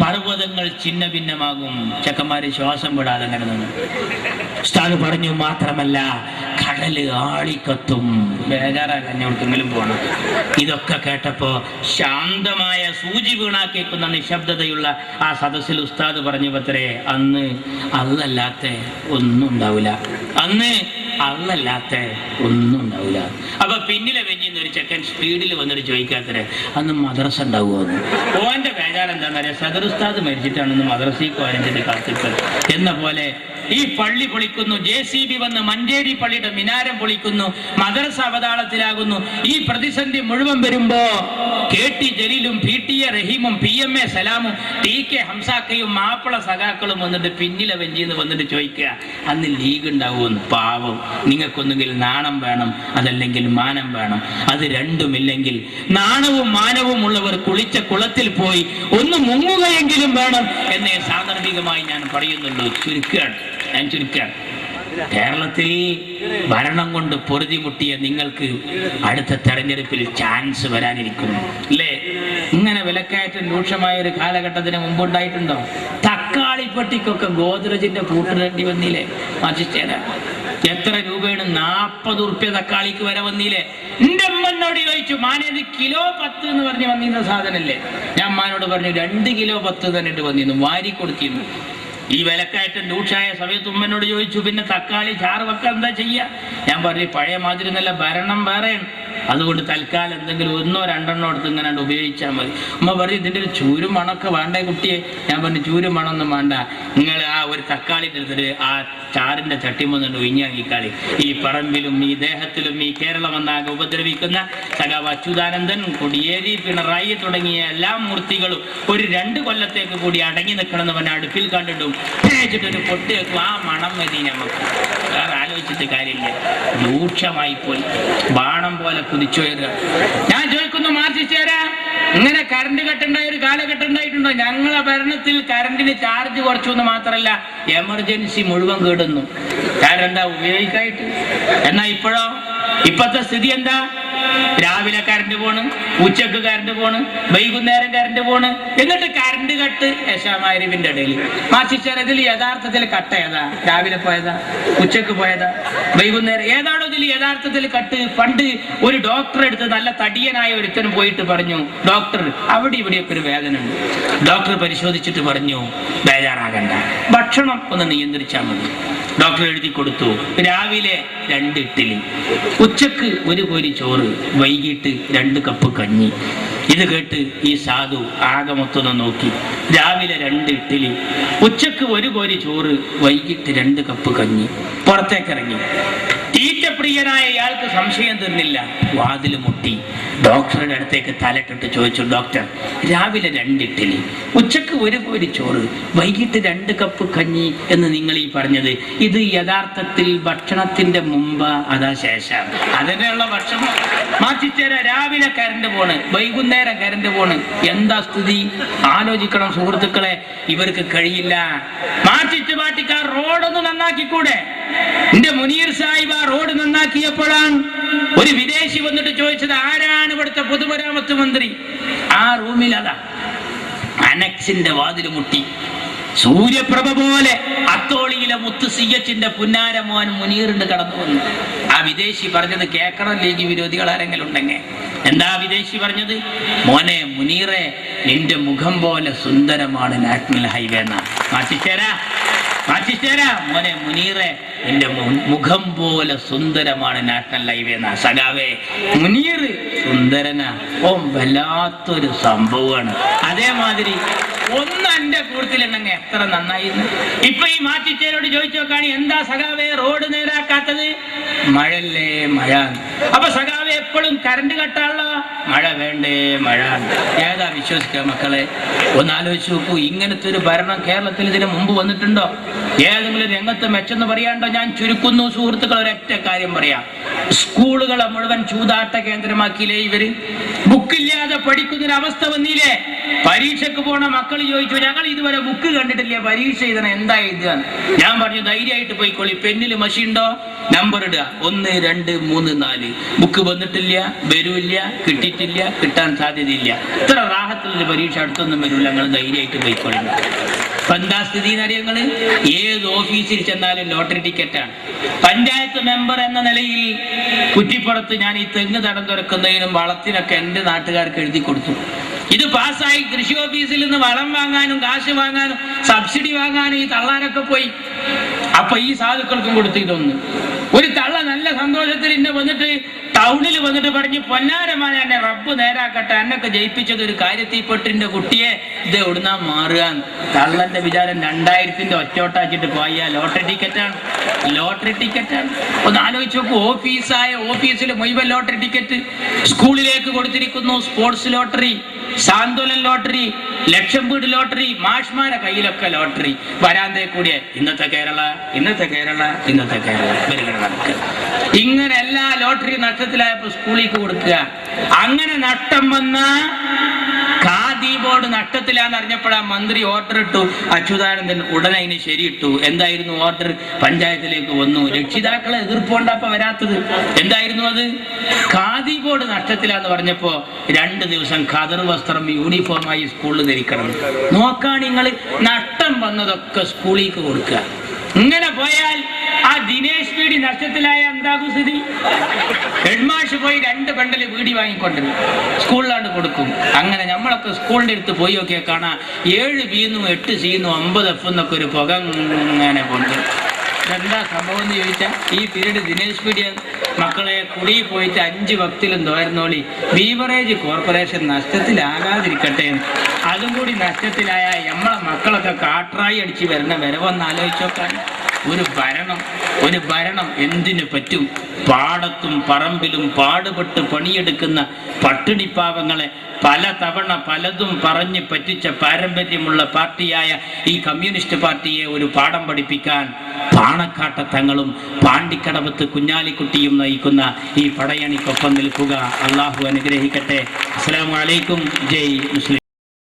പർവ്വതങ്ങൾ ഛിന്ന ഭിന്നമാകും. ചെക്കന്മാര് ശ്വാസം വിടാതെ അങ്ങനെ നിന്നു. ഉസ്താദ് പറഞ്ഞു മാത്രമല്ല കടല് ആളിക്കത്തും. ബേജാറാകഞ്ഞെങ്കിലും പോകണം. ഇതൊക്കെ കേട്ടപ്പോ ശാന്തമായ സൂചി വീണാ കേൾക്കുന്ന നിശബ്ദതയുള്ള ആ സദസ്സിൽ ഉസ്താദ് പറഞ്ഞു പത്രേ, അന്ന് അല്ലല്ലാത്ത ഒന്നും ഉണ്ടാവില്ല, അന്ന് അല്ലല്ലാത്ത ഒന്നും ഉണ്ടാവില്ല. അപ്പൊ പിന്നിലെ വെഞ്ഞിന്ന് ഒരു ചെക്കൻ സ്പീഡിൽ വന്നിട്ട് ചോദിക്കാത്തരെ അന്ന് മദ്രസ ഉണ്ടാവുമെന്ന്. ഓന്റെ ബേജാറെന്താണെന്ന് അറിയാം, സദർ ഉസ്താദ് മരിച്ചിട്ടാണെന്ന് മദ്രസയ്ക്ക് വരഞ്ഞിട്ട് കാത്തിട്ട് എന്ന പോലെ ഈ പള്ളി പൊളിക്കുന്നു, JCB വന്ന് മഞ്ചേരി പള്ളിയുടെ മിനാരം പൊളിക്കുന്നു, മദ്രസ അവതാളത്തിലാകുന്നു. ഈ പ്രതിസന്ധി മുഴുവൻ വരുമ്പോ KT ജലീലും PTA റഹീമും PMA സലാമും TK ഹംസാക്കയും Mappila സഖാക്കളും വന്നിട്ട് പിന്നിലെ വെഞ്ചിന്ന് വന്നിട്ട് ചോദിക്കുക അന്ന് ലീഗ് ഉണ്ടാവുമെന്ന്. പാവം, നിങ്ങൾക്കൊന്നുകിൽ നാണം വേണം, അതല്ലെങ്കിൽ മാനം വേണം. അത് രണ്ടുമില്ലെങ്കിൽ നാണവും മാനവും ഉള്ളവർ കുളിച്ച കുളത്തിൽ പോയി ഒന്ന് മുങ്ങുകയെങ്കിലും വേണം എന്നേ സാന്ദർഭികമായി ഞാൻ പറയുന്നുള്ളൂ. ഞാൻ ചുരുക്കുകയാണ്. കേരളത്തിൽ ഭരണം കൊണ്ട് പൊറുതിമുട്ടിയ നിങ്ങൾക്ക് അടുത്ത തെരഞ്ഞെടുപ്പിൽ ചാൻസ് വരാനിരിക്കുന്നു അല്ലേ? ഇങ്ങനെ വിലക്കയറ്റം രൂക്ഷമായ ഒരു കാലഘട്ടത്തിന് മുമ്പുണ്ടായിട്ടുണ്ടോ? തക്കാളിപ്പെട്ടിക്കൊക്കെ ഗോദ്രജിന്റെ പൂട്ടിടേണ്ടി വന്നില്ലേ? മാറ്റിച്ചേരാ എത്ര രൂപയാണ്? 40 ഉറുപ്പ്യ തക്കാളിക്ക് വരെ വന്നില്ലേ? എന്റെ അമ്മനോട് ചോദിച്ചു, മാനേത് കിലോ 10 എന്ന് പറഞ്ഞ് വന്നിരുന്ന സാധനല്ലേ? ഞാൻ അമ്മാനോട് പറഞ്ഞു 2 കിലോ 10 തന്നെ വന്നിരുന്നു, വാരി കൊടുത്തിരുന്നു. ഈ വിലക്കയറ്റം രൂക്ഷമായ സമയത്ത് ഉമ്മനോട് ചോദിച്ചു, പിന്നെ തക്കാളി ചാറ് വെക്കാൻ എന്താ ചെയ്യാ? ഞാൻ പറഞ്ഞു പഴയ മാതിരി നല്ല ഭരണം വേറെയാണ്, അതുകൊണ്ട് തൽക്കാലം എന്തെങ്കിലും 1 or 2 എടുത്ത് ഇങ്ങനെ ഉപയോഗിച്ചാൽ മതി. ഉമ്മ പറഞ്ഞു ഇതിൻ്റെ ഒരു ചൂരും മണമൊക്കെ വേണ്ടേ കുട്ടിയെ? ഞാൻ പറഞ്ഞു ചൂരും മണമൊന്നും വേണ്ട, നിങ്ങൾ ആ ഒരു തക്കാളി എടുത്തിട്ട് ആ ചാറിന്റെ ചട്ടിമൊന്നുണ്ട് ഒഴിഞ്ഞാങ്ങിക്കാളി. ഈ പറമ്പിലും ഈ ദേഹത്തിലും ഈ കേരളം എന്നാകെ ഉപദ്രവിക്കുന്ന സഖാവ് അച്യുതാനന്ദൻ, കൊടിയേരി, പിണറായി തുടങ്ങിയ എല്ലാ മൂർത്തികളും ഒരു 2 കൊല്ലത്തേക്ക് കൂടി അടങ്ങി നിൽക്കണമെന്ന് പറഞ്ഞ അടുപ്പിൽ കണ്ടിട്ടും ഒരു പൊട്ടി വെക്കും. ആ മണം മതി നമുക്ക്, വേറെ ആലോചിച്ചിട്ട് കാര്യമില്ല. രൂക്ഷമായി പോയി, ബാണം പോലെ കുതിച്ചുയരുക. ഞാൻ ചോദിക്കുന്നു, മാറ്റിച്ചേരാ ഇങ്ങനെ കറണ്ട് കട്ടുണ്ടായ ഒരു കാലഘട്ടം ഉണ്ടായിട്ടുണ്ടോ? ഞങ്ങളെ ഭരണത്തിൽ കറണ്ടിന് ചാർജ് കുറച്ചു എന്ന് മാത്രമല്ല, എമർജൻസി മുഴുവൻ കേടുന്നു. കാരണം എന്താ? ഉപയോഗിക്കായിട്ട്. എന്നാ ഇപ്പോഴോ? ഇപ്പത്തെ സ്ഥിതി എന്താ? രാവിലെ കറണ്ട് പോണ്, ഉച്ചക്ക് കറണ്ട് പോണ്, വൈകുന്നേരം കറണ്ട് പോണ്, എന്നിട്ട് കറണ്ട് കട്ട് യശാമാരിവിന്റെ ഇടയിൽ. മാറ്റിച്ചേരതിൽ യഥാർത്ഥത്തിൽ കട്ട് ഏതാ? രാവിലെ പോയതാ, ഉച്ചക്ക് പോയതാ, വൈകുന്നേരം ഏതാണോ ഇതിൽ യഥാർത്ഥത്തിൽ കട്ട്? പണ്ട് ഒരു ഡോക്ടറെ അടുത്ത് നല്ല തടിയനായ ഒരുത്തനും പോയിട്ട് പറഞ്ഞു, ഡോക്ടർ അവിടെ ഇവിടെയൊക്കെ ഒരു വേദന ഉണ്ട്. ഡോക്ടർ പരിശോധിച്ചിട്ട് പറഞ്ഞു, ബേജാറാകണ്ട, ഭക്ഷണം ഒന്ന് നിയന്ത്രിച്ചാൽ മതി. ഡോക്ടർ എഴുതി കൊടുത്തു. രാവിലെ 2 ഇഡ്ഡലി, ഉച്ചക്ക് 1 കോരി ചോറ്, വൈകിട്ട് 2 കപ്പ് കഞ്ഞി. ഇത് കേട്ട് ഈ സാധു ആകെ മൊത്തം നോക്കി. രാവിലെ 2 ഇഡ്ഡലി, ഉച്ചക്ക് 1 കോരി ചോറ്, വൈകിട്ട് 2 കപ്പ് കഞ്ഞി. പുറത്തേക്കിറങ്ങി. തീറ്റപ്രിയനായ ഇയാൾക്ക് സംശയം തീർന്നില്ല. വാതിൽ മുട്ടി. ഡോക്ടറുടെ അടുത്തേക്ക് തലട്ടിട്ട് ചോദിച്ചു, ഡോക്ടർ രാവിലെ 2 ഇഡ്ഡലി, ഉച്ചക്ക് 1 കോരി ചോറ്, വൈകിട്ട് 2 കപ്പ് കഞ്ഞി എന്ന് നിങ്ങൾ ഈ പറഞ്ഞത്, ഇത് യഥാർത്ഥത്തിൽ ഭക്ഷണത്തിന്റെ മുമ്പ് അതാ ശേഷം? അതിനുള്ള ഭക്ഷണം മാറ്റിച്ചേരാ. രാവിലെ കറണ്ട് പോണ്, വൈകുന്നേരം കറണ്ട് പോണ്. എന്താ സ്ഥിതി? ആലോചിക്കണം സുഹൃത്തുക്കളെ. ഇവർക്ക് കഴിയില്ല. മാറ്റിച്ച് പാട്ടിക്കാർ റോഡൊന്ന് നന്നാക്കിക്കൂടെ? എന്റെ മുനീർ സാഹിബ് ആ റോഡ് നന്നാക്കിയപ്പോഴാണ് ഒരു വിദേശി വന്നിട്ട് ചോദിച്ചത്, ആരാണ് ഇവിടുത്തെ പൊതുമരാമത്ത് മന്ത്രി? ആ റൂമിൽ അതാ അനക്സിന്റെ വാതിൽ മുട്ടി. സൂര്യപ്രഭ പോലെ അത്തോളിയിലെ മുത്ത് CH പുന്നാര മോൻ മുനീറിന്റെ കടന്നു വന്നു. ആ വിദേശി പറഞ്ഞത് കേൾക്കണം ലീഗ് വിരോധികൾ ആരെങ്കിലും ഉണ്ടെങ്കിൽ. എന്താ വിദേശി പറഞ്ഞത്? മോനെ മുനീറെ, നിന്റെ മുഖം പോലെ സുന്ദരമാണ് നാഷണൽ ഹൈവേ എന്നാ. മാറ്റിച്ചേരാ മോനെ മുനീറെ, എന്റെ മുഖം പോലെ സുന്ദരമാണ് നാഷണൽ ഹൈവേ എന്നാ. സഖാവേ, മുനീർ സുന്ദരനാ, ഓ വല്ലാത്തൊരു സംഭവമാണ്. അതേമാതിരി ഒന്ന് എന്റെ കൂട്ടത്തിലുണ്ടെങ്കിൽ എത്ര നന്നായിരുന്നു. ഇപ്പൊ ഈ മാറ്റിച്ചേരോട് ചോദിച്ചു നോക്കാണ്, എന്താ സഖാവേ റോഡ് നേരാക്കാത്തത്? മഴല്ലേ, മഴ. അപ്പൊ സഖാവേ എപ്പോഴും കറണ്ട് കട്ടാണല്ലോ. മഴ വേണ്ടേ, മഴ. ഏതാ വിശ്വസിക്കുക മക്കളെ? ഒന്ന് ആലോചിച്ച് നോക്കൂ. ഇങ്ങനത്തെ ഒരു ഭരണം കേരളത്തിൽ ഇതിന് മുമ്പ് വന്നിട്ടുണ്ടോ? ഏതെങ്കിലും രംഗത്ത് മെച്ചെന്ന് പറയാണ്ടോ? ഞാൻ ചുരുക്കുന്നു സുഹൃത്തുക്കൾ, ഒരൊറ്റ കാര്യം പറയാം. സ്കൂളുകളെ മുഴുവൻ ചൂതാട്ട കേന്ദ്രമാക്കിയില്ലേ ഇവര്? ബുക്കില്ലാതെ പഠിക്കുന്നൊരവസ്ഥ വന്നില്ലേ? പരീക്ഷക്ക് പോണ മക്കൾ ചോദിച്ചു, ഞങ്ങൾ ഇതുവരെ ബുക്ക് കണ്ടിട്ടില്ല, പരീക്ഷ എഴുതണം, എന്താ എഴുതുകയാണ്? ഞാൻ പറഞ്ഞു, ധൈര്യമായിട്ട് പോയിക്കോളി, പെന്നിൽ മഷി ഉണ്ടോ, നമ്പർ ഇടുക, 1 2 3 4. ബുക്ക് വന്നിട്ടില്ല, വരൂല്ല, കിട്ടിയിട്ടില്ല, കിട്ടാൻ സാധ്യതയില്ല. ഇത്ര റാഹത്തുള്ള പരീക്ഷ അടുത്തൊന്നും വരില്ല, ഞങ്ങൾ ധൈര്യമായിട്ട് പോയിക്കോളി. ഇപ്പൊ എന്താ സ്ഥിതി എന്നറിയങ്ങള്? ഏത് ഓഫീസിൽ ചെന്നാലും ലോട്ടറി ടിക്കറ്റാണ്. പഞ്ചായത്ത് മെമ്പർ എന്ന നിലയിൽ കുറ്റിപ്പുറത്ത് ഞാൻ ഈ തെങ്ങ് തടം തുറക്കുന്നതിനും വളത്തിനൊക്കെ എൻ്റെ നാട്ടുകാർക്ക് എഴുതി കൊടുത്തു. ഇത് പാസ്സായി കൃഷി ഓഫീസിൽ നിന്ന് വളം വാങ്ങാനും കാശ് വാങ്ങാനും സബ്സിഡി വാങ്ങാനും ഈ തള്ളാനൊക്കെ പോയി. അപ്പൊ ഈ സാധുക്കൾക്കും കൊടുത്തു. ഇതൊന്ന് ഒരു തള്ള നല്ല സന്തോഷത്തിൽ ഇന്നെ വന്നിട്ട് ടൗണിൽ വന്നിട്ട് പറഞ്ഞ്, പൊന്നാരമായ എന്നെ റബ്ബ് നേരാക്കട്ടെ, എന്നൊക്കെ ജയിപ്പിച്ചത് ഒരു കാര്യത്തിൽപ്പെട്ടിന്റെ കുട്ടിയെ ഇത് എവിടുന്നാ മാറുക. തള്ളന്റെ വിചാരം 2000-ന്റെ ഒറ്റോട്ടാച്ചിട്ട് പോയ ലോട്ടറി ടിക്കറ്റാണ്. ലോട്ടറി ടിക്കറ്റാണ്. ഒന്ന് ആലോചിച്ച് നോക്കൂ. ഓഫീസിൽ മുഴുവൻ ലോട്ടറി ടിക്കറ്റ്. സ്കൂളിലേക്ക് കൊടുത്തിരിക്കുന്നു സ്പോർട്സ് ലോട്ടറി, സാന്ത്വനം ലോട്ടറി, ലക്ഷം വീട് ലോട്ടറി, മാഷ്മാരെ കയ്യിലൊക്കെ ലോട്ടറി. വരാന്തേ കൂടിയ ഇന്നത്തെ കേരള നടക്കുക. ഇങ്ങനെ എല്ലാ ലോട്ടറി നഷ്ടത്തിലായപ്പോ സ്കൂളിലേക്ക് കൊടുക്കുക. അങ്ങനെ നഷ്ടം വന്ന ഖാദി ബോർഡ് നഷ്ടത്തിലാന്ന് അറിഞ്ഞപ്പോഴാ മന്ത്രി ഓർഡർ ഇട്ടു. അച്യുതാനന്ദൻ ഉടനെ അതിന് ശരിയിട്ടു. എന്തായിരുന്നു ഓർഡർ? പഞ്ചായത്തിലേക്ക് വന്നു. രക്ഷിതാക്കളെ എതിർപ്പുകൊണ്ടപ്പോ വരാത്തത്. എന്തായിരുന്നു അത്? ഖാദി ബോർഡ് നഷ്ടത്തിലാന്ന് പറഞ്ഞപ്പോ 2 ദിവസം ഖദർ വസ്ത്രം യൂണിഫോമായി സ്കൂളിൽ ധരിക്കണം. നോക്കാൻ നിങ്ങൾ നഷ്ടം വന്നതൊക്കെ സ്കൂളിലേക്ക് കൊടുക്കുക. ഇങ്ങനെ പോയാൽ ആ ദിനേശ് വീടി നഷ്ടത്തിലായ എന്താകും സ്ഥിതി? ഹെഡ്മാഷ് പോയി 2 ബണ്ടല് വീടി വാങ്ങിക്കൊണ്ടിരുന്നു, സ്കൂളിലാണ്ട് കൊടുക്കും. അങ്ങനെ നമ്മളൊക്കെ സ്കൂളിന്റെ അടുത്ത് പോയി നോക്കിയാൽ കാണാം 7 ബിന്നും 8 സിന്നും 50 എഫ് എന്നൊക്കെ ഒരു പുക ഇങ്ങനെ കൊണ്ട്. എന്താ സംഭവം എന്ന് ചോദിച്ചാൽ, ഈ പീരീഡ് ദിനേശ് പീഡിയ മക്കളെ കുടി പോയിട്ട് 5 വക്തിലും തോരുന്നോളി, ബീവറേജ് കോർപ്പറേഷൻ നഷ്ടത്തിലാകാതിരിക്കട്ടെ. അതും കൂടി നഷ്ടത്തിലായ നമ്മളെ മക്കളൊക്കെ കാട്രായി അടിച്ച് വരുന്ന വരവൊന്ന് ആലോചിച്ചോക്കാൻ. ഒരു ഭരണം എന്തിനു പറ്റും? പാടത്തും പറമ്പിലും പാടുപെട്ട് പണിയെടുക്കുന്ന പട്ടിണിപ്പാവങ്ങളെ പല തവണ പലതും പറഞ്ഞ് പറ്റിച്ച പാരമ്പര്യമുള്ള പാർട്ടിയായ ഈ കമ്മ്യൂണിസ്റ്റ് പാർട്ടിയെ ഒരു പാഠം പഠിപ്പിക്കാൻ പാണക്കാട്ട തങ്ങളും പാണ്ടിക്കടവത്ത് കുഞ്ഞാലിക്കുട്ടിയും നയിക്കുന്ന ഈ പടയണിക്കൊപ്പം നിൽക്കുക. അള്ളാഹു അനുഗ്രഹിക്കട്ടെ. അസ്സലാമു അലൈക്കും. ജയ് മുസ്ലിം.